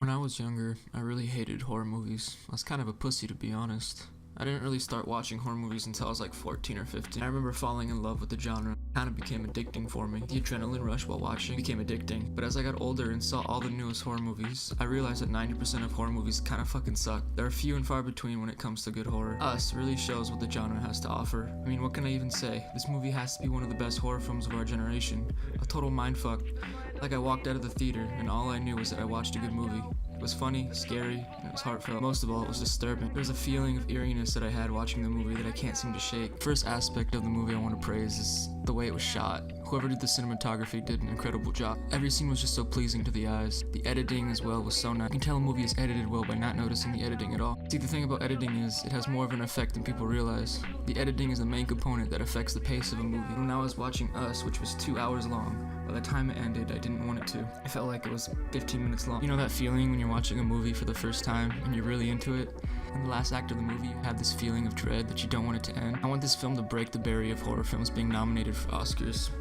When I was younger, I really hated horror movies. I was kind of a pussy, to be honest. I didn't really start watching horror movies until I was like 14 or 15. I remember falling in love with the genre. It kind of became addicting for me. The adrenaline rush while watching became addicting. But as I got older and saw all the newest horror movies, I realized that 90% of horror movies kind of fucking suck. There are few and far between when it comes to good horror. Us really shows what the genre has to offer. I mean, what can I even say? This movie has to be one of the best horror films of our generation. A total mindfuck. Like I walked out of the theater and all I knew was that I watched a good movie. It was funny, scary, and it was heartfelt. Most of all, it was disturbing. There was a feeling of eeriness that I had watching the movie that I can't seem to shake. The first aspect of the movie I want to praise is the way it was shot. Whoever did the cinematography did an incredible job. Every scene was just so pleasing to the eyes. The editing as well was so nice. You can tell a movie is edited well by not noticing the editing at all. See, the thing about editing is it has more of an effect than people realize. The editing is the main component that affects the pace of a movie. When I was watching Us, which was 2 hours long, by the time it ended, I didn't want it to. I felt like it was 15 minutes long. You know that feeling when you're watching a movie for the first time and you're really into it? In the last act of the movie, you have this feeling of dread that you don't want it to end. I want this film to break the barrier of horror films being nominated for Oscars.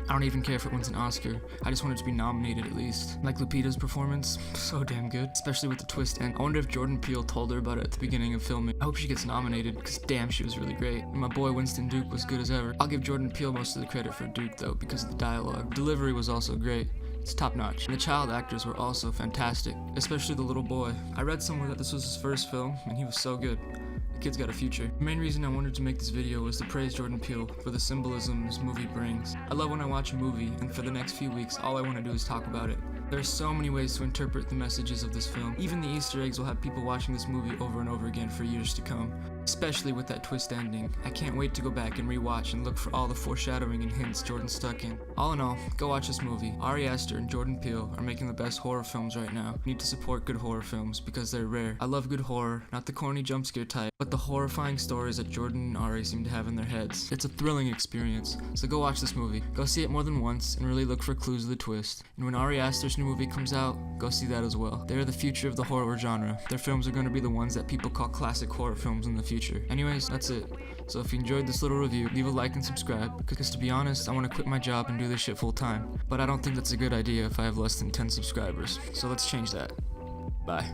I don't even care if it wins an Oscar. I just want it to be nominated at least. Like Lupita's performance, so damn good, especially with the twist end. I wonder if Jordan Peele told her about it at the beginning of filming. I hope she gets nominated, because damn, she was really great. And my boy Winston Duke was good as ever. I'll give Jordan Peele most of the credit for Duke though, because of the dialogue. Delivery was also great. It's top notch. And the child actors were also fantastic, especially the little boy. I read somewhere that this was his first film, and he was so good. The kid's got a future. The main reason I wanted to make this video was to praise Jordan Peele for the symbolism this movie brings. I love when I watch a movie, and for the next few weeks, all I want to do is talk about it. There are so many ways to interpret the messages of this film. Even the Easter eggs will have people watching this movie over and over again for years to come. Especially with that twist ending. I can't wait to go back and rewatch and look for all the foreshadowing and hints Jordan stuck in. All in all, go watch this movie. Ari Aster and Jordan Peele are making the best horror films right now. We need to support good horror films because they're rare. I love good horror, not the corny jump scare type, but the horrifying stories that Jordan and Ari seem to have in their heads. It's a thrilling experience, so go watch this movie. Go see it more than once and really look for clues of the twist. And when Ari Aster's new movie comes out, go see that as well. They're the future of the horror genre. Their films are going to be the ones that people call classic horror films in the future. Anyways, that's it. So if you enjoyed this little review, leave a like and subscribe, because to be honest, I want to quit my job and do this shit full time. But I don't think that's a good idea if I have less than 10 subscribers. So let's change that. Bye.